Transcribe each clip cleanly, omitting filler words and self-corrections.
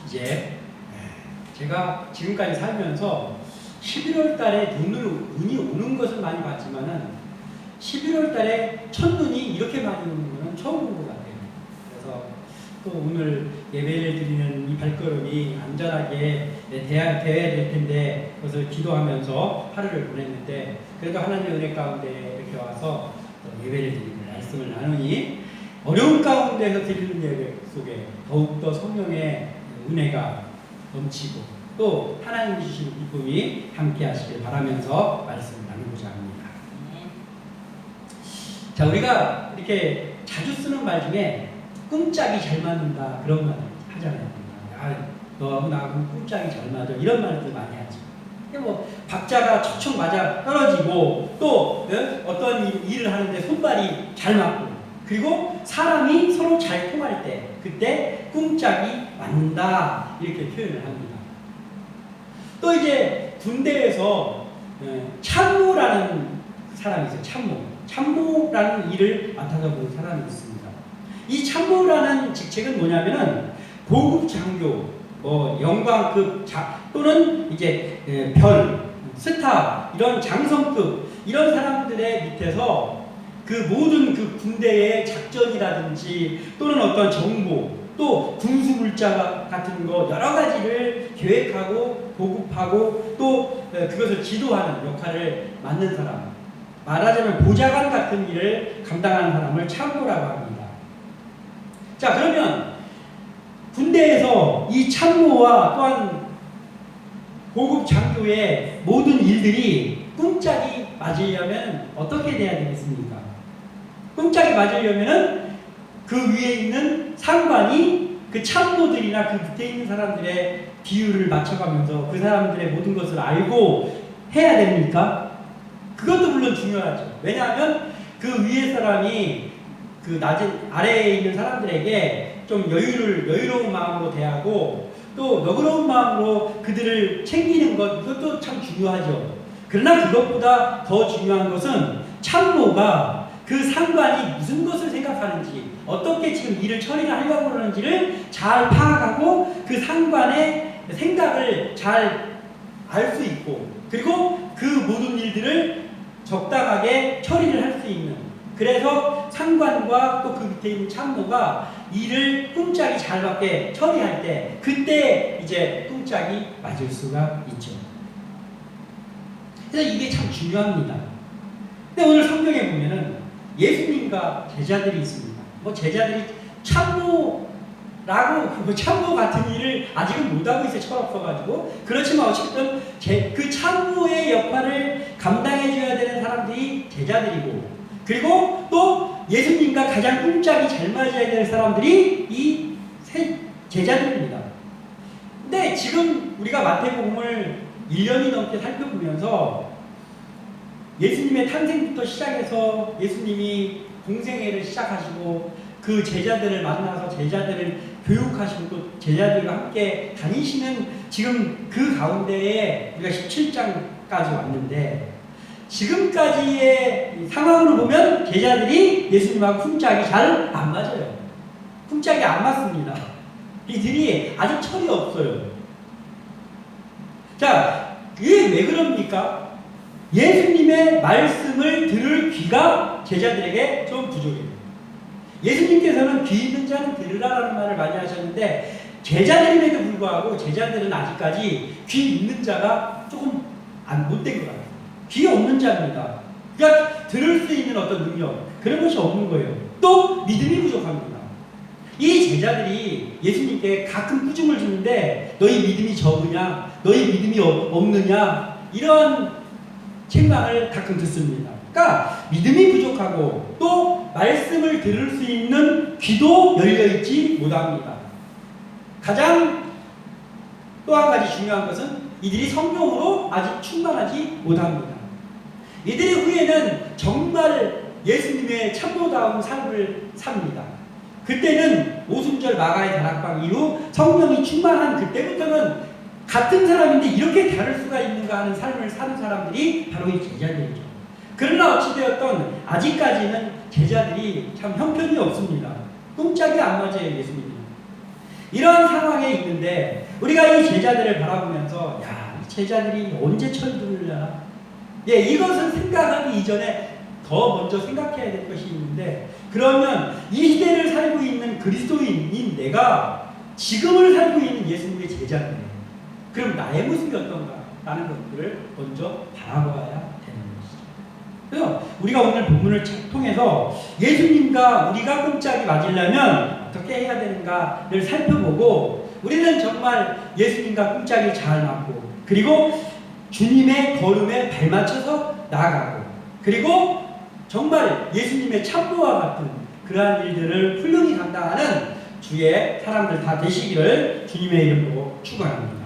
이제 제가 지금까지 살면서 11월 달에 눈이 오는 것을 많이 봤지만은 11월 달에 첫눈이 이렇게 많이 오는 것은 처음 본 것 같아요. 그래서 또 오늘 예배를 드리는 이 발걸음이 안전하게 돼야 될 텐데 그것을 기도하면서 하루를 보냈는데 그래도 하나님의 은혜 가운데 이렇게 와서 예배를 드리고 말씀을 나누니 어려운 가운데서 드리는 예배 속에 더욱더 성령의 은혜가 넘치고 또 하나님 주시는 기쁨이 함께 하시길 바라면서 말씀을 나누고자 합니다. 자, 우리가 이렇게 자주 쓰는 말 중에 꿍짝이 잘 맞는다 그런 말 하잖아요. 너하고 나하고 꿍짝이 잘 맞아 이런 말들 많이 하죠. 뭐 박자가 척척 맞아 떨어지고 또 어떤 일을 하는데 손발이 잘 맞고 그리고 사람이 서로 잘 통할 때 그때 꿍짝이 맞는다 이렇게 표현을 합니다. 또 이제 군대에서 참모라는 사람이 있어요. 참모라는 일을 맡아서 보는 사람이 있습니다. 이 참모라는 직책은 뭐냐면은 고급 장교, 영광급 또는 이제 별, 스타 이런 장성급 이런 사람들의 밑에서 그 모든 그 군대의 작전이라든지 또는 어떤 정보 또 군수물자 같은 거 여러 가지를 계획하고 보급하고 또 그것을 지도하는 역할을 맡는 사람, 말하자면 보좌관 같은 일을 감당하는 사람을 참모라고 합니다. 자, 그러면 군대에서 이 참모와 또한 고급 장교의 모든 일들이 꿍짝이 맞으려면 어떻게 돼야 되겠습니까? 꿍짝이 맞으려면은 그 위에 있는 상관이 그 참모들이나 그 밑에 있는 사람들의 비율을 맞춰가면서 그 사람들의 모든 것을 알고 해야 됩니까? 그것도 물론 중요하죠. 왜냐하면 그 위에 사람이 그 아래에 있는 사람들에게 좀 여유로운 마음으로 대하고 또 너그러운 마음으로 그들을 챙기는 것, 그것도 참 중요하죠. 그러나 그것보다 더 중요한 것은 참모가 그 상관이 무슨 것을 생각하는지, 어떻게 지금 일을 처리를 하려고 그러는지를 잘 파악하고 그 상관의 생각을 잘 알 수 있고, 그리고 그 모든 일들을 적당하게 처리를 할 수 있는, 그래서 상관과 또 그 밑에 있는 참모가 일을 꿍짝이 잘 맞게 처리할 때, 그때 이제 꿍짝이 맞을 수가 있죠. 그래서 이게 참 중요합니다. 근데 오늘 성경에 보면은 예수님과 제자들이 있습니다. 제자들이 참모라고 참모 같은 일을 아직은 못하고 있어요. 철없어가지고. 그렇지만 어쨌든 그 참모의 역할을 감당해줘야 되는 사람들이 제자들이고, 그리고 또 예수님과 가장 꿍짝이 잘 맞아야 되는 사람들이 이 제자들입니다. 근데 지금 우리가 마태복음을 1년이 넘게 살펴보면서 예수님의 탄생부터 시작해서 예수님이 공생애를 시작하시고 그 제자들을 만나서 제자들을 교육하시고 또 제자들과 함께 다니시는 지금 그 가운데에 우리가 17장까지 왔는데, 지금까지의 상황으로 보면 제자들이 예수님하고 쿵짝이 잘 안 맞아요. 쿵짝이 안 맞습니다. 이들이 아주 철이 없어요. 자, 이게 왜 그럽니까? 예수님의 말씀을 들을 귀가 제자들에게 좀 부족해요. 예수님께서는 귀 있는 자는 들으라라는 말을 많이 하셨는데, 제자들임에도 불구하고 제자들은 아직까지 귀 있는 자가 조금 못된 것 같아요. 귀 없는 자입니다. 그러니까 들을 수 있는 어떤 능력, 그런 것이 없는 거예요. 또 믿음이 부족합니다. 이 제자들이 예수님께 가끔 꾸중을 주는데, 너희 믿음이 적으냐, 너희 믿음이 없느냐, 이런 책망을 가끔 듣습니다. 그러니까 믿음이 부족하고 또 말씀을 들을 수 있는 귀도 열려있지 못합니다. 가장 또 한 가지 중요한 것은 이들이 성령으로 아직 충만하지 못합니다. 이들의 후에는 정말 예수님의 참모다운 삶을 삽니다. 그때는 오순절 마가의 다락방 이후 성령이 충만한 그때부터는 같은 사람인데 이렇게 다를 수가 있는가 하는 삶을 사는 사람들이 바로 이 제자들이죠. 그러나 어찌되었던 아직까지는 제자들이 참 형편이 없습니다. 꼼짝이 안 맞아요, 예수님이. 이런 상황에 있는데 우리가 이 제자들을 바라보면서 야, 이 제자들이 언제 철들으려나? 예, 이것을 생각하기 이전에 더 먼저 생각해야 될 것이 있는데, 그러면 이 시대를 살고 있는 그리스도인인 내가 지금을 살고 있는 예수님의 제자인데 그럼 나의 모습이 어떤가? 라는 것들을 먼저 바라봐야 되는 것이죠. 그래서 우리가 오늘 본문을 통해서 예수님과 우리가 끔짝이 맞으려면 어떻게 해야 되는가를 살펴보고, 우리는 정말 예수님과 끔짝이 잘 맞고, 그리고 주님의 걸음에 발맞춰서 나아가고, 그리고 정말 예수님의 참모와 같은 그러한 일들을 훌륭히 감당하는 주의 사람들 다 되시기를 주님의 이름으로 축원합니다.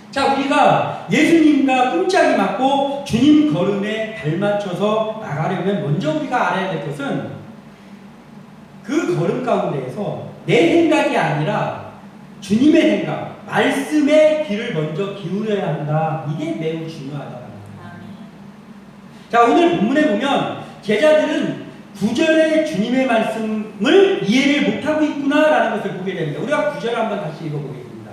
자, 우리가 예수님과 끔짝이 맞고 주님 걸음에 발맞춰서 나가려면 먼저 우리가 알아야 될 것은 그 걸음 가운데에서 내 생각이 아니라 주님의 생각, 말씀의 귀를 먼저 기울여야 한다. 이게 매우 중요하다. 자, 오늘 본문에 보면 제자들은 구절의 주님의 말씀을 이해를 못하고 있구나라는 것을 보게 됩니다. 우리가 구절 한번 다시 읽어보겠습니다.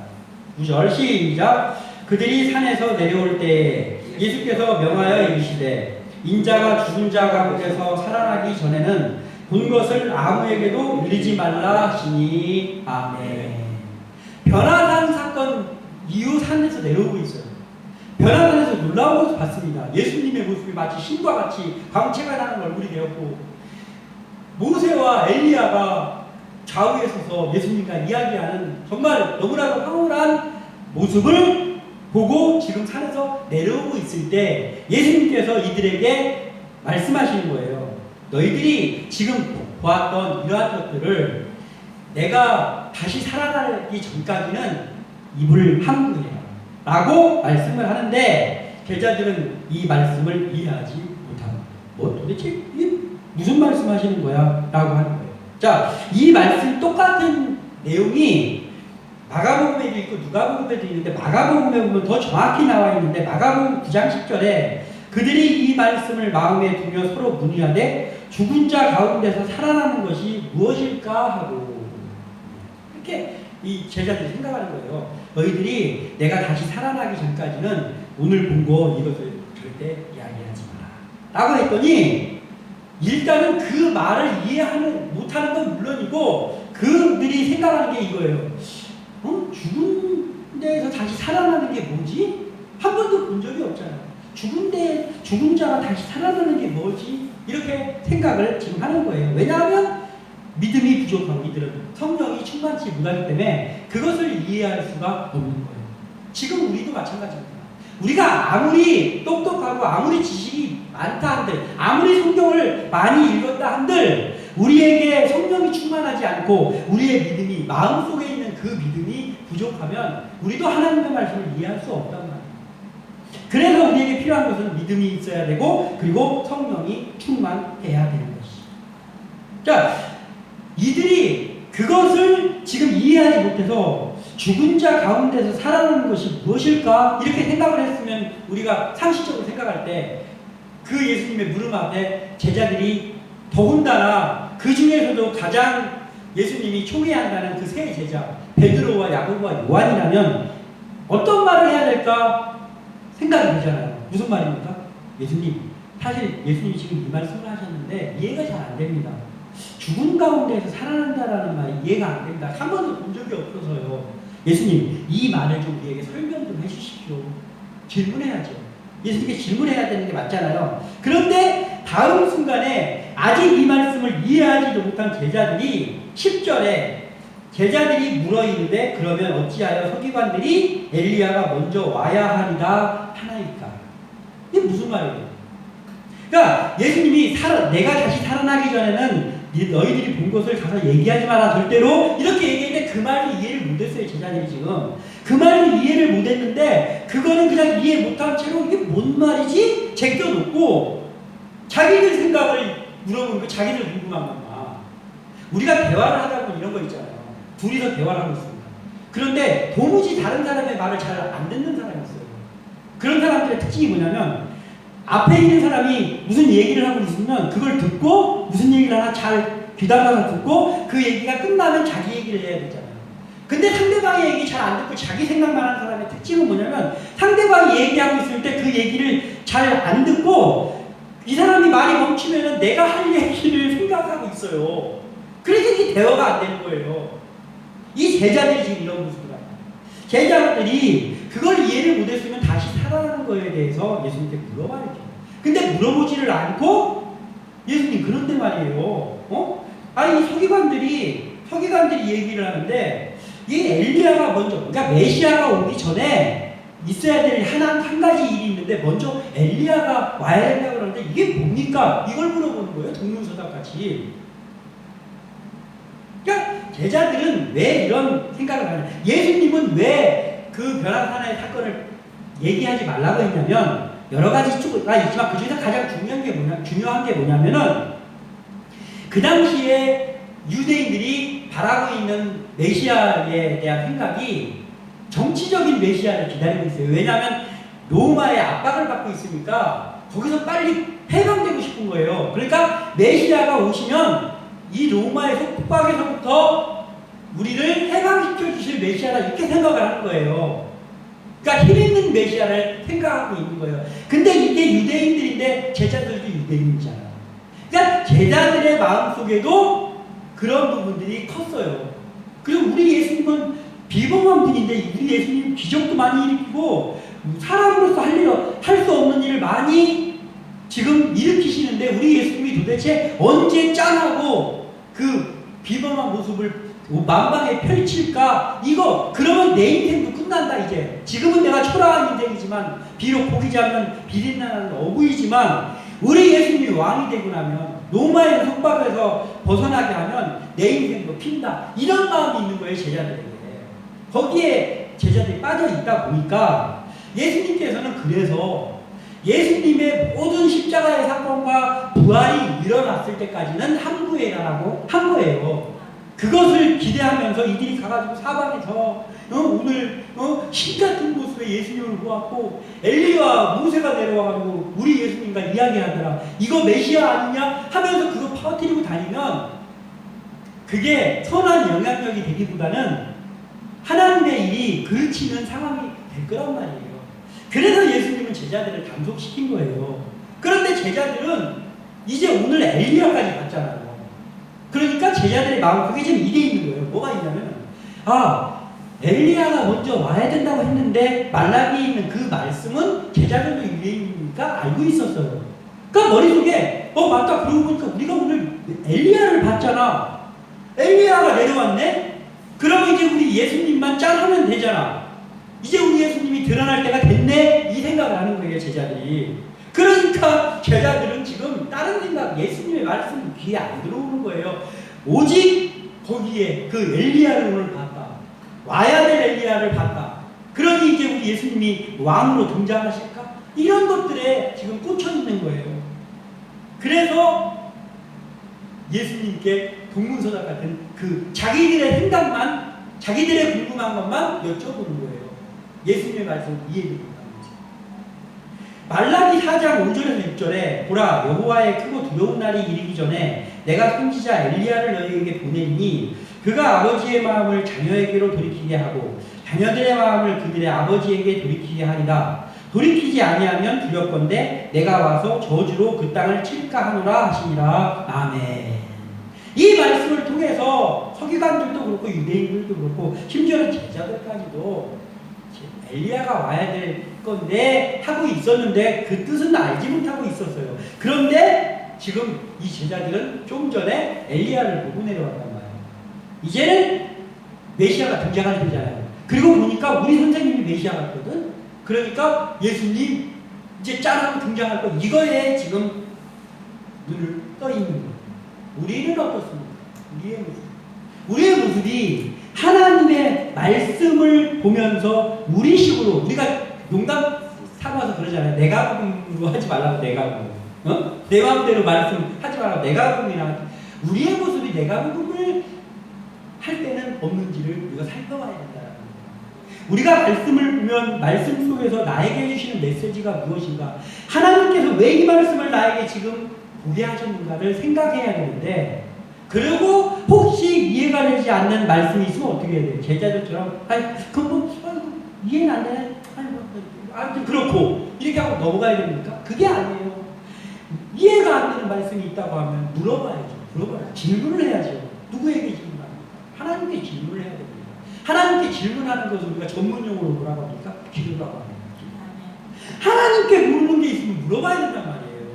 9절 시작. 그들이 산에서 내려올 때에 예수께서 명하여 이르시되 인자가 죽은 자 가운데서 살아나기 전에는 본 것을 아무에게도 이르지 말라 하시니 아멘. 변화산 사건 이후 산에서 내려오고 있어요. 변화산에서 놀라운 것을 봤습니다. 예수님의 모습이 마치 신과 같이 광채가 나는 얼굴이 되었고, 모세와 엘리야가 좌우에 서서 예수님과 이야기하는 정말 너무나도 황홀한 모습을 보고 지금 산에서 내려오고 있을 때 예수님께서 이들에게 말씀하시는 거예요. 너희들이 지금 보았던 이러한 것들을 내가 다시 살아나기 전까지는 입을 함구해라 라고 말씀을 하는데, 제자들은 이 말씀을 이해하지 못합니다. 뭐 도대체 이게 무슨 말씀 하시는 거야? 라고 하는 거예요. 자, 이 말씀 똑같은 내용이 마가복음에도 있고 누가복음에도 있는데, 마가복음에 보면 더 정확히 나와 있는데, 마가복음 9장 10절에 그들이 이 말씀을 마음에 두며 서로 문의하되 죽은 자 가운데서 살아나는 것이 무엇일까 하고, 이렇게 이 제자들이 생각하는 거예요. 너희들이 내가 다시 살아나기 전까지는 오늘 본 거 이것을 절대 이야기하지 마라 라고 했더니, 일단은 그 말을 못하는 건 물론이고 그들이 생각하는 게 이거예요. 죽은 데에서 다시 살아나는 게 뭐지? 한 번도 본 적이 없잖아요. 죽은 자가 다시 살아나는 게 뭐지? 이렇게 생각을 지금 하는 거예요. 왜냐하면 믿음이 부족하고 이들은 성령이 충만치 못하기 때문에 그것을 이해할 수가 없는 거예요. 지금 우리도 마찬가지입니다. 우리가 아무리 똑똑하고 아무리 지식이 많다 한들, 아무리 성경을 많이 읽었다 한들, 우리에게 성령이 충만하지 않고 우리의 믿음이, 마음속에 있는 그 믿음이 부족하면 우리도 하나님의 말씀을 이해할 수 없단 말이에요. 그래서 우리에게 필요한 것은 믿음이 있어야 되고, 그리고 성령이 충만해야 되는 것이죠. 자, 이들이 그것을 지금 이해하지 못해서 죽은 자 가운데서 살아나는 것이 무엇일까? 이렇게 생각을 했으면, 우리가 상식적으로 생각할 때 그 예수님의 물음 앞에 제자들이 더군다나 그 중에서도 가장 예수님이 총애한다는 그 세 제자 베드로와 야고보와 요한이라면 어떤 말을 해야 될까 생각이 되잖아요. 무슨 말입니까? 예수님, 사실 예수님이 지금 이 말씀을 하셨는데 이해가 잘 안 됩니다. 죽은 가운데서 살아난다라는 말이 이해가 안 됩니다. 한 번도 본 적이 없어서요. 예수님, 이 말을 좀 우리에게 설명 좀 해주십시오. 질문해야죠. 예수님께 질문해야 되는 게 맞잖아요. 그런데 다음 순간에 아직 이 말씀을 이해하지도 못한 제자들이 10절에 제자들이 물어이르되 그러면 어찌하여 서기관들이 엘리야가 먼저 와야 하리라 하나이까? 이게 무슨 말이에요? 그러니까 예수님이 내가 다시 살아나기 전에는 너희들이 본 것을 가서 얘기하지 마라 절대로, 이렇게 얘기했는데 그 말을 이해를 못했어요. 제자들이 지금 그 말을 이해를 못했는데, 그거는 그냥 이해 못한 채로 이게 뭔 말이지? 제껴놓고 자기들 생각을 물어보는 거, 자기들 궁금한 것만. 우리가 대화를 하다 보면 이런 거 있잖아요. 둘이서 대화를 하고 있습니다. 그런데 도무지 다른 사람의 말을 잘 안 듣는 사람이 있어요. 그런 사람들의 특징이 뭐냐면, 앞에 있는 사람이 무슨 얘기를 하고 있으면 그걸 듣고 무슨 얘기를 하나 잘 귀담아서 듣고 그 얘기가 끝나면 자기 얘기를 해야 되잖아요. 근데 상대방의 얘기 잘 안 듣고 자기 생각만 하는 사람의 특징은 뭐냐면 상대방이 얘기하고 있을 때 그 얘기를 잘 안 듣고 이 사람이 말이 멈추면은 내가 할 얘기를 생각하고 있어요. 그래서 이 대화가 안 되는 거예요. 이 제자들이 지금 이런 모습을 합니다. 제자들이 그걸 이해를 못했으면 다시 살아나는 거에 대해서 예수님께 물어봐야죠. 근데 물어보지를 않고 예수님 그런데 말이에요. 아니 서기관들이 얘기를 하는데 이 엘리야가 먼저, 그러니까 메시아가 오기 전에 있어야 될 한 가지 일이 있는데 먼저 엘리야가 와야 된다고 그러는데 이게 뭡니까? 이걸 물어보는 거예요. 동문서답같이. 그러니까 제자들은 왜 이런 생각을 하냐? 예수님은 왜 그 벼랑사나의 사건을 얘기하지 말라고 했냐면 여러 가지 쪽가 있지만 그 중에서 가장 중요한 게 뭐냐면은 그 당시에 유대인들이 바라고 있는 메시아에 대한 생각이 정치적인 메시아를 기다리고 있어요. 왜냐하면 로마의 압박을 받고 있으니까 거기서 빨리 해방되고 싶은 거예요. 그러니까 메시아가 오시면 이 로마의 속박에서부터 우리를 해방시켜 주실 메시아라 이렇게 생각을 하는 거예요. 그러니까 힘 있는 메시아를 생각하고 있는 거예요. 근데 이게 유대인들인데 제자들도 유대인이잖아요. 그러니까 제자들의 마음속에도 그런 부분들이 컸어요. 그리고 우리 예수님은 비범한 분인데 우리 예수님 기적도 많이 일으키고 사람으로서 할 수 없는 일을 많이 지금 일으키시는데 우리 예수님이 도대체 언제 짠하고 그 비범한 모습을 만방에 펼칠까? 그러면 내 인생도 끝난다 이제. 지금은 내가 초라한 인생이지만 비록 보이지 않는 비린내나는 어부이지만 우리 예수님이 왕이 되고 나면 로마의 속박에서 벗어나게 하면 내 인생도 핀다. 이런 마음이 있는 거예요 제자들에게. 거기에 제자들이 빠져 있다 보니까 예수님께서는 그래서 예수님의 모든 십자가의 사건과 부활이 일어났을 때까지는 항구에라고 한 거예요. 그것을 기대하면서 이들이 가가지고 사방에서 오늘 신 같은 모습의 예수님을 보았고 엘리야와 모세가 내려와가지고 우리 예수님과 이야기하더라. 이거 메시아 아니냐 하면서 그거 퍼뜨리고 다니면 그게 선한 영향력이 되기보다는 하나님의 일이 그르치는 상황이 될 거란 말이에요. 그래서 예수님은 제자들을 단속시킨 거예요. 그런데 제자들은 이제 오늘 엘리야까지 봤잖아요. 그러니까 제자들의 마음속에 지금 이게 있는 거예요. 뭐가 있냐면 엘리야가 먼저 와야 된다고 했는데 말라기에 있는 그 말씀은 제자들도 유대인이니까 알고 있었어요. 그러니까 머릿속에 맞다 그러고 보니까 우리가 오늘 엘리야를 봤잖아. 엘리야가 내려왔네? 그러면 이제 우리 예수님만 짠하면 되잖아. 이제 우리 예수님이 드러날 때가 됐네? 이 생각을 하는 거예요 제자들이. 그러니까 제자들은 지금 다른 생각, 예수님의 말씀 귀에 안 들어오는 거예요. 오직 거기에 그 엘리야를 오늘 봤다. 와야 될 엘리야를 봤다. 그러니 이제 우리 예수님이 왕으로 등장하실까? 이런 것들에 지금 꽂혀 있는 거예요. 그래서 예수님께 동문서답 같은 그 자기들의 생각만, 자기들의 궁금한 것만 여쭤보는 거예요. 예수님의 말씀을 이해해드립니다. 말라기 4장 5절에서 6절에 보라 여호와의 크고 두려운 날이 이르기 전에 내가 선지자 엘리야를 너희에게 보내니 그가 아버지의 마음을 자녀에게로 돌이키게 하고 자녀들의 마음을 그들의 아버지에게 돌이키게 하리라. 돌이키지 아니하면 두렵건대 내가 와서 저주로 그 땅을 칠까 하노라 하시니라. 아멘. 이 말씀을 통해서 서기관들도 그렇고 유대인들도 그렇고 심지어는 제자들까지도 엘리야가 와야 될 건데 하고 있었는데 그 뜻은 알지 못하고 있었어요. 그런데 지금 이 제자들은 좀 전에 엘리야를 보고 내려왔단 말이에요. 이제는 메시아가 등장할 때잖아요. 그리고 보니까 우리 선생님이 메시아 같거든. 그러니까 예수님 이제 짠하고 등장할 거 이거에 지금 눈을 떠 있는 거예요. 우리는 어떻습니까? 우리의 모습이 하나님의 말씀을 보면서 우리식으로 우리가 농담 삼아서 그러잖아요. 내가 복음으로 하지 말라고 내가 복음. 내 마음대로 말씀하지 말라고 내가 복음이라. 우리의 모습이 내가 복음을 할 때는 없는지를 우리가 살펴봐야 된다는 거예요. 우리가 말씀을 보면 말씀 속에서 나에게 주시는 메시지가 무엇인가? 하나님께서 왜 이 말씀을 나에게 지금 보게 하셨는가를 생각해야 되는데 그리고 혹시 이해가 되지 않는 말씀이 있으면 어떻게 해야 돼요? 제자들처럼 아니 그건 뭐 이해는 안 되네. 아니 뭐 아무튼 그렇고 이렇게 하고 넘어가야 됩니까? 그게 아니에요. 이해가 안 되는 말씀이 있다고 하면 물어봐야죠. 질문을 해야죠. 누구에게 질문합니까? 하나님께 질문을 해야 됩니다. 하나님께 질문하는 것을 우리가 전문용어로 뭐라고 합니까? 기도라고 합니다. 하나님께 모르는 게 있으면 물어봐야 된단 말이에요.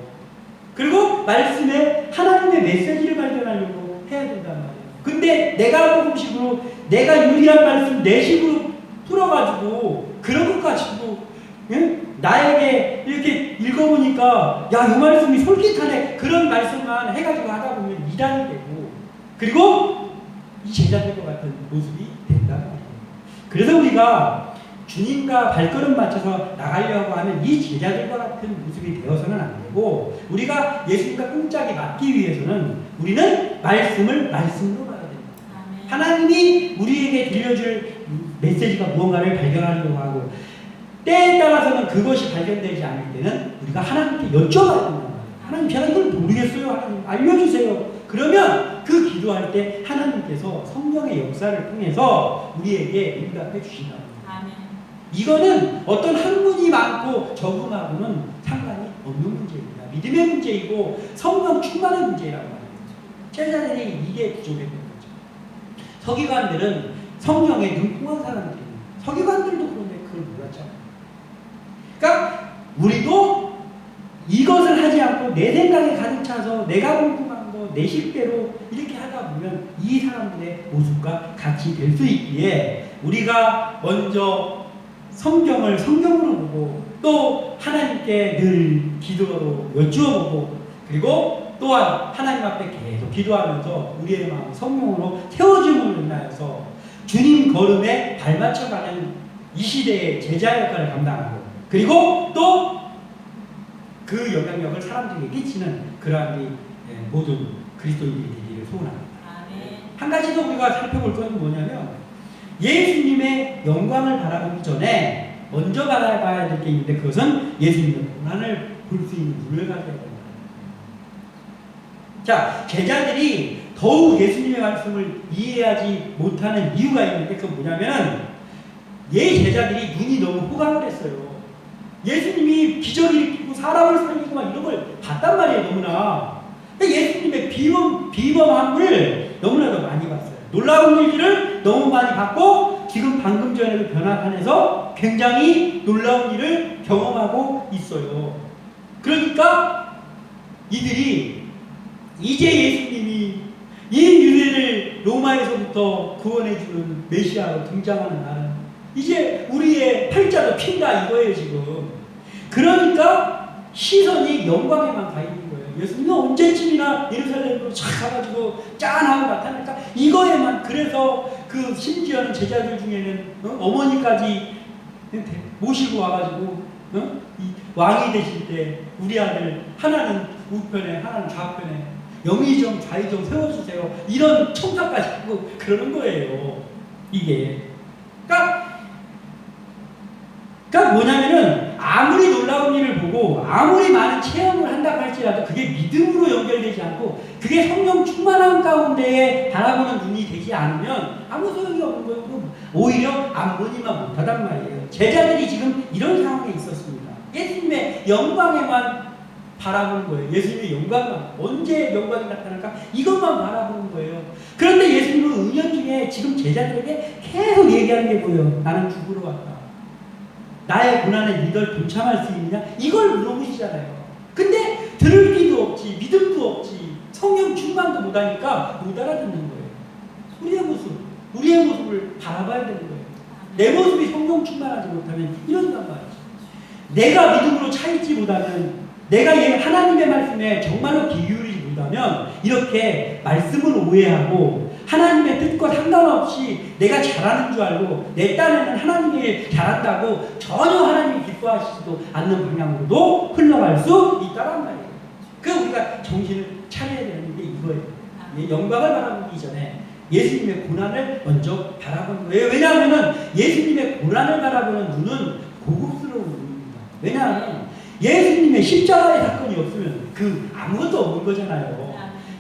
그리고 말씀에 하나님의 메시지를 발견하려고 해야 된단 말이에요. 근데 내가 하는 식으로 내가 유리한 말씀 내 식으로 풀어가지고 그런 것 가지고 나에게 이렇게 읽어보니까 야, 이 말씀이 솔깃하네 그런 말씀만 해가지고 하다 보면 이단이 되고 그리고 이 제자들과 같은 모습이 된단 말이에요. 그래서 우리가 주님과 발걸음 맞춰서 나가려고 하면 이 제자들과 같은 모습이 되어서는 안 되고 우리가 예수님과 끈짝이 맞기 위해서는 우리는 말씀을 말씀으로 봐야 됩니다. 아멘. 하나님이 우리에게 들려줄 메시지가 무언가를 발견하려고 하고 때에 따라서는 그것이 발견되지 않을 때는 우리가 하나님께 여쭤봐야 된다. 하나님 제가 이걸 모르겠어요. 하나님 알려주세요. 그러면 그 기도할 때 하나님께서 성령의 역사를 통해서 우리에게 응답해 주신다. 아멘. 이거는 어떤 학문이 많고 적음하고는 상관이 없는 문제입니다. 믿음의 문제이고 성령 충만의 문제라고 합니다. 제자들이 이게 부족했던 거죠. 서기관들은 성령에 눈통한 사람들입니다. 서기관들도 그런데 그걸 몰랐잖아요. 그러니까 우리도 이것을 하지 않고 내 생각에 가득 차서 내가 궁금한 거 내 식대로 이렇게 하다 보면 이 사람들의 모습과 같이 될 수 있기에 우리가 먼저 성경을 성경으로 보고 또 하나님께 늘 기도로 여쭈어보고 그리고 또한 하나님 앞에 계속 기도하면서 우리의 마음을 성령으로 태워줌으로 인하여서 주님 걸음에 발맞춰가는 이 시대의 제자 역할을 감당하고 그리고 또 그 영향력을 사람들에게 끼치는 그러한 모든 그리스도인들이 되기를 소원합니다. 한 가지 더 우리가 살펴볼 것은 뭐냐면 예수님의 영광을 바라보기 전에 먼저 바라봐야 될 게 있는데 그것은 예수님의 고난을 볼 수 있는 눈을 가져야 됩니다. 자, 제자들이 더욱 예수님의 말씀을 이해하지 못하는 이유가 있는데 그건 뭐냐면 제자들이 눈이 너무 호강을 했어요. 예수님이 기적을 일으키고 사람을 살리고 막 이런 걸 봤단 말이에요, 너무나. 예수님의 비범함을 너무나도 많이 봤어요. 놀라운 일들을 너무 많이 봤고 지금 방금 전에도 변화판에서 굉장히 놀라운 일을 경험하고 있어요. 그러니까 이들이 이제 예수님이 이 유대를 로마에서부터 구원해주는 메시아로 등장하는 날은 이제 우리의 팔자도 핀다 이거예요 지금. 그러니까 시선이 영광에만 가 있는 거예요. 예수님은 언제쯤이나 예루살렘으로 쫙 가가지고 짠하고 나타날까 이거에만. 그래서 그 심지어는 제자들 중에는 어머니까지 모시고 와가지고 이 왕이 되실 때 우리 아들 하나는 우편에 하나는 좌편에 영의정 좌의정 세워주세요 이런 첨삭까지 하고 그러는 거예요. 이게 그러니까 뭐냐면은 아무리 놀라운 일을 보고 아무리 많은 체험을 한다고 할지라도 그게 믿음으로 연결되지 않고 그게 성령 충만한 가운데에 바라보는 눈이 되지 않으면 아무 소용이 없는 거예요. 오히려 안 보니만 못하단 말이에요. 제자들이 지금 이런 상황에 있었습니다. 예수님의 영광에만 바라보는 거예요. 예수님의 영광만. 언제 영광이 나타날까? 이것만 바라보는 거예요. 그런데 예수님은 은연중에 지금 제자들에게 계속 얘기하는 게 뭐예요? 나는 죽으러 왔다. 나의 고난에 너희들 동참할 수 있느냐? 이걸 물어보시잖아요. 근데 들을 귀도 없지, 믿음도 없지, 성령 충만도 못하니까 못 알아듣는 거예요. 우리의 모습을 바라봐야 되는 거예요. 내 모습이 성령 충만하지 못하면 이런단 말이죠. 내가 믿음으로 차있지 못하면 내가 하나님의 말씀에 정말로 귀 기울이지 못하면 이렇게 말씀을 오해하고 하나님의 뜻과 상관없이 내가 잘하는 줄 알고 내 딴에는 하나님이 잘한다고 전혀 하나님이 기뻐하시지도 않는 방향으로도 흘러갈 수 있다란 말이에요. 그래서 우리가 정신을 차려야 되는 게 이거예요. 영광을 바라보기 전에 예수님의 고난을 먼저 바라보는 거예요. 왜냐하면 예수님의 고난을 바라보는 눈은 고급스러운 눈입니다. 왜냐하면 예수님의 십자가의 사건이 없으면 아무것도 없는 거잖아요.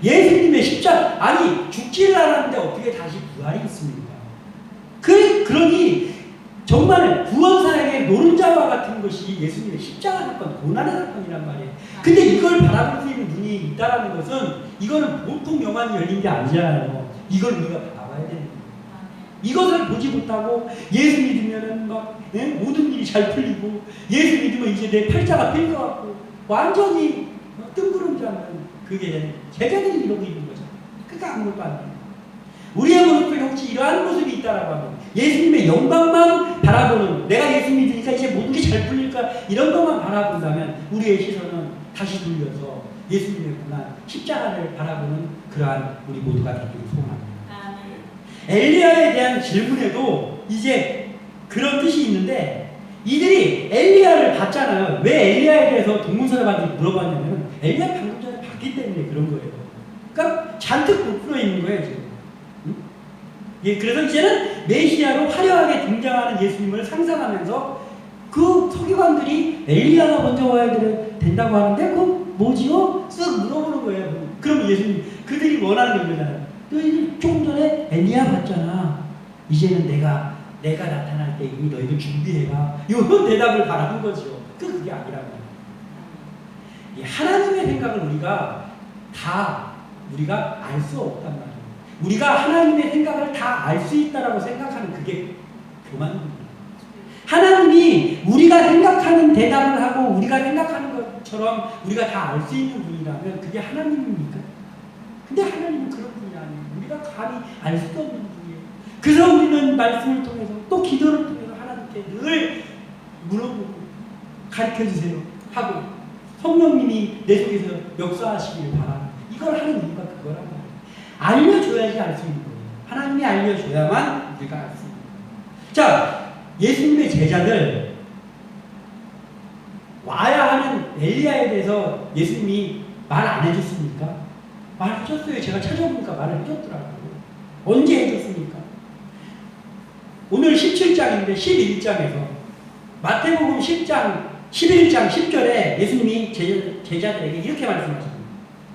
예수님의 십자가, 아니 죽지를 않았는데 어떻게 다시 부활이 있습니까? 그러니 정말 구원사에게 노른자와 같은 것이 예수님의 십자가 사건, 고난의 사건이란 말이에요. 근데 이걸 바라볼 수 있는 눈이 있다라는 것은 이거는 보통 영안이 열린 게 아니잖아요. 이걸 우리가 바라봐야 되는 거예요. 이것을 보지 못하고 예수 믿으면은 막 모든 일이 잘 풀리고, 예수 믿으면 이제 내 팔자가 필 것 같고, 완전히 뜬구름 잡는 그게 제자들이 이러고 있는 거죠. 그러니까 아무것도 안 돼요. 우리의 모습 속에 혹시 이러한 모습이 있다라고 하면 예수님의 영광만 바라보는, 내가 예수 믿으니까 이제 모든 게 잘 풀릴까, 이런 것만 바라본다면 우리의 시선은 다시 돌려서 예수님의 고난, 십자가를 바라보는 그러한 우리 모두가 되기를 소원합니다. 엘리야에 대한 질문에도 이제 그런 뜻이 있는데, 이들이 엘리야를 봤잖아요. 왜 엘리야에 대해서 동문서답한테 물어봤냐면 엘리야 방금 전에 봤기 때문에 그런 거예요. 그러니까 잔뜩 부풀어 있는 거예요 지금. 예, 그래서 이제는 메시아로 화려하게 등장하는 예수님을 상상하면서 그 서기관들이 엘리야가 먼저 와야 된다고 하는데 그 뭐지요? 쓱 물어보는 거예요. 그럼 예수님, 그들이 원하는 거잖아요. 너희들 조금 전에 엘리야 봤잖아. 이제는 내가 나타날 때 이미 너희들 준비해봐. 이런 대답을 바라는 거죠. 그게 아니라고. 하나님의 생각을 우리가 알 수 없단 말이에요. 우리가 하나님의 생각을 다 알 수 있다라고 생각하는 그게 교만입니다. 하나님이 우리가 생각하는 대답을 하고 우리가 생각하는 것처럼 우리가 다 알 수 있는 분이라면 그게 하나님입니까? 근데 하나님은 그런 분이 아니에요. 우리가 감히 알 수 없는 분이에요. 그래서 우리는 말씀을 통해서 또 기도를 통해서 하나님께 늘 물어보고 가르쳐주세요 하고 성령님이 내 속에서 역사하시길 바랍니다. 이걸 하는 이유가 그거란 말이에요. 알려줘야지 알 수 있는 거예요. 하나님이 알려줘야만 우리가 알 수 있는 거예요. 자, 예수님의 제자들 와야 하는 엘리야에 대해서 예수님이 말 안 해줬습니까? 말해줬어요. 제가 찾아보니까 말을 해줬더라고요. 언제 해줬습니까? 오늘 17장인데 11장에서 마태복음 10장 11장 10절에 예수님이 제자들에게 이렇게 말씀하십니다.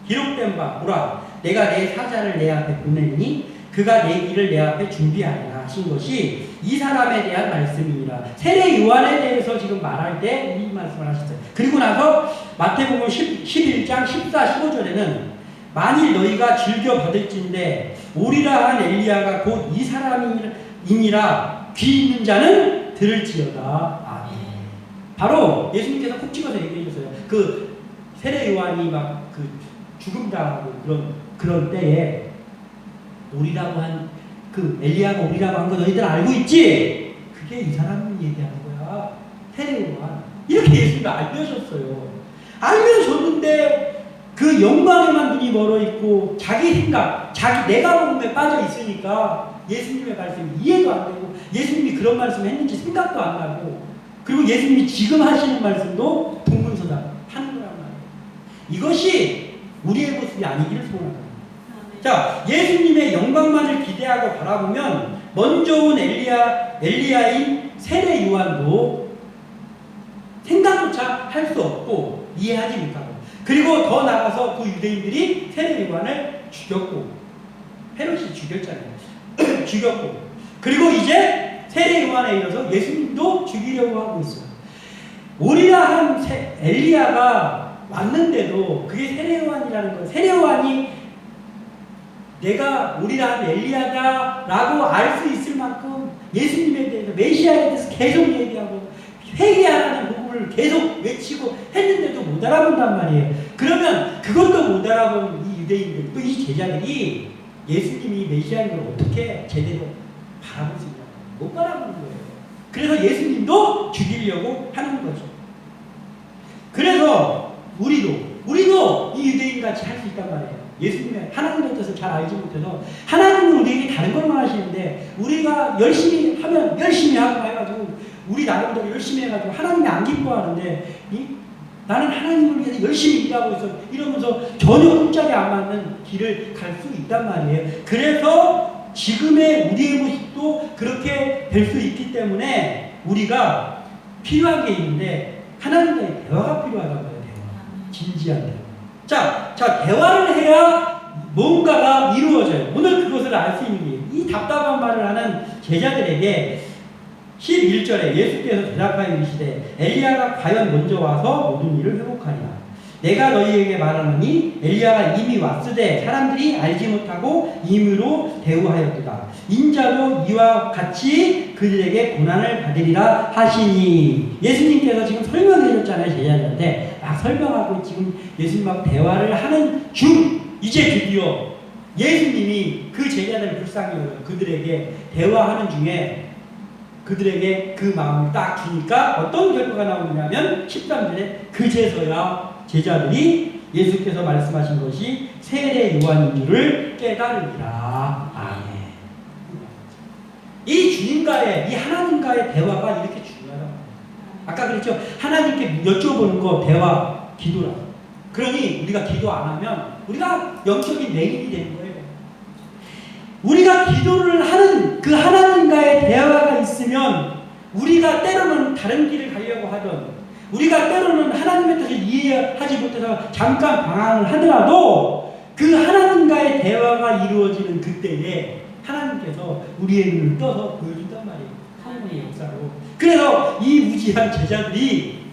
기록된 바 보라, 내가 내 사자를 내 앞에 보내니 그가 내 길을 내 앞에 준비하리라 하신 것이 이 사람에 대한 말씀이니라. 세례 요한에 대해서 지금 말할 때 이 말씀을 하셨어요. 그리고 나서 마태복음 11장 14, 15절에는 만일 너희가 즐겨 받을진대 오리라 한 엘리야가 곧 이 사람이니라 귀 있는 자는 들을지어다. 아멘. 바로 예수님께서 콕 찍어서 얘기해 주셨어요. 그 세례 요한이 막 그 죽음 당하고 그런 때에 오리라고 한 그 엘리야가 오리라고 한 거 너희들 알고 있지? 그게 이 사람을 얘기하는 거야. 세례 요한. 이렇게 예수님이 알려줬어요. 알려줬는데 그 영광에만 눈이 멀어 있고 자기 생각, 내가 몸에 빠져 있으니까 예수님의 말씀이 이해도 안 되고 예수님이 그런 말씀을 했는지 생각도 안 나고, 그리고 예수님이 지금 하시는 말씀도 동문서답 하는 거란 말이에요. 이것이 우리의 모습이 아니기를 소원합니다. 자, 예수님의 영광만을 기대하고 바라보면 먼저 온 엘리야인 세례 요한도 생각조차 할 수 없고 이해하지 못하고, 그리고 더 나가서 그 유대인들이 세례 요한을 죽였고, 헤롯이 죽였잖아요. 죽였고, 그리고 이제 세례 요한에 이어서 예수님도 죽이려고 하고 있어요. 오리라 한 엘리야가 왔는데도 그게 세례 요한이라는 거예요. 세례 요한이 내가 오리라 한 엘리야다라고 알 수 있을 만큼 예수님에 대해서, 메시아에 대해서 계속 얘기하고 회개하라는 복음을 계속 외치고 했는데도 못 알아본단 말이에요. 그러면 그것도 못 알아본 이 유대인들, 또 이 제자들이 예수님이 메시아인 걸 어떻게 제대로 바라볼 수 있냐? 못 바라보는 거예요. 그래서 예수님도 죽이려고 하는 거죠. 그래서 우리도 이 유대인같이 할 수 있단 말이에요. 예수님의 하나님의 뜻을 잘 알지 못해서 하나님은 우리에게 다른 걸만 하시는데 우리가 열심히 하면 열심히 하고 해가지고 우리 나름대로 열심히 해가지고 하나님이 안 기뻐하는데 나는 하나님을 위해서 열심히 일하고 있어 이러면서 전혀 꿈짝이 안 맞는 길을 갈 수 있단 말이에요. 그래서 지금의 우리의 모습도 그렇게 될 수 있기 때문에 우리가 필요한 게 있는데 하나님과의 대화가 필요하다고 해요. 대화. 진지한 대화. 자, 대화를 해야 뭔가가 이루어져요. 오늘 그것을 알 수 있는 게 이 답답한 말을 하는 제자들에게 11절에 예수께서 대답하여 이르시되 엘리야가 과연 먼저 와서 모든 일을 회복하리라. 내가 너희에게 말하노니 엘리야가 이미 왔으되 사람들이 알지 못하고 임의로 대우하였도다. 인자도 이와 같이 그들에게 고난을 받으리라 하시니. 예수님께서 지금 설명해 줬잖아요. 제자들한테 막 설명하고 지금 예수님하고 대화를 하는 중 이제 드디어 예수님이 그 제자들을 불쌍히 여겨 그들에게 대화하는 중에 그들에게 그 마음을 딱 주니까 어떤 결과가 나오느냐면 13절에 그제서야 제자들이 예수께서 말씀하신 것이 세례 요한인 줄을 깨달으리라. 아멘. 이 주님과의, 이 하나님과의 대화가 이렇게 중요하다고. 아까 그랬죠. 하나님께 여쭤보는 거 대화, 기도라. 그러니 우리가 기도 안 하면 우리가 영적인 맹인이 되는 거예요. 우리가 기도를 하는 그 하나님과의 대화가 있으면 우리가 때로는 다른 길을 가려고 하던, 우리가 때로는 하나님의 뜻을 이해하지 못해서 잠깐 방황을 하더라도 그 하나님과의 대화가 이루어지는 그때에 하나님께서 우리의 눈을 떠서 보여준단 말이에요. 하나님의 역사로. 그래서 이 무지한 제자들이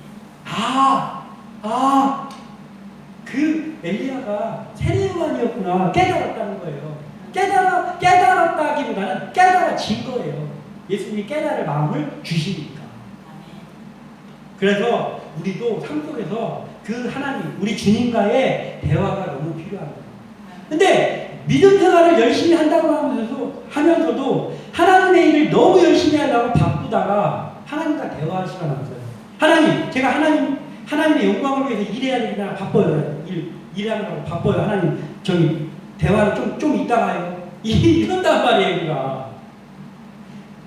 그 엘리야가 세례요한이었구나 깨달았다는 거예요. 깨달았다기보다는 깨달아진 거예요. 예수님이 깨달을 마음을 주시니까. 그래서 우리도 삶 속에서 그 하나님, 우리 주님과의 대화가 너무 필요한 거예요. 근데 믿음 생활을 열심히 한다고 하면서도 하나님의 일을 너무 열심히 하려고 바쁘다가 하나님과 대화할 시간 없어요. 하나님, 제가 하나님의 영광을 위해서 일해야 되나 바빠요. 일하느라고 바빠요. 하나님, 저기 대화를 좀 이따가 해요. 이런단 말이에요, 우리가.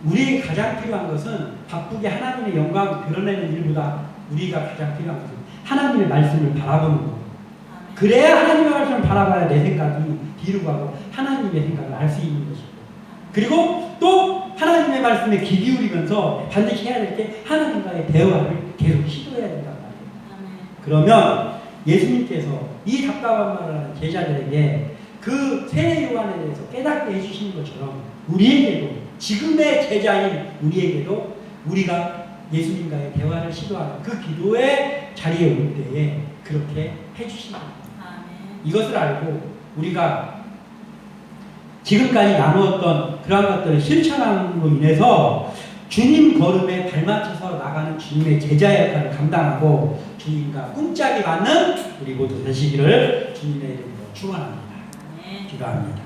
우리에게 가장 필요한 것은 바쁘게 하나님의 영광을 드러내는 일보다 우리가 가장 필요한 것은 하나님의 말씀을 바라보는 거. 그래야 하나님의 말씀을 바라봐야 내 생각이 뒤로 가고 하나님의 생각을 알 수 있는 것이고. 그리고 또 하나님의 말씀에 귀 기울이면서 반드시 해야 될 게 하나님과의 대화를 계속 시도해야 된단 말이에요. 그러면 예수님께서 이 답답한 말을 하는 제자들에게 그 세례 요한에 대해서 깨닫게 해주시는 것처럼 우리에게도, 지금의 제자인 우리에게도 우리가 예수님과의 대화를 시도하는 그 기도의 자리에 올 때에 그렇게 해주시는 겁니다. 이것을 알고 우리가 지금까지 나누었던 그러한 것들을 실천함으로 인해서 주님 걸음에 발맞춰서 나가는 주님의 제자 역할을 감당하고 주님과 꿍짝이 맞는 우리 모두 되시기를 주님의 이름으로 축원합니다. 기도합니다.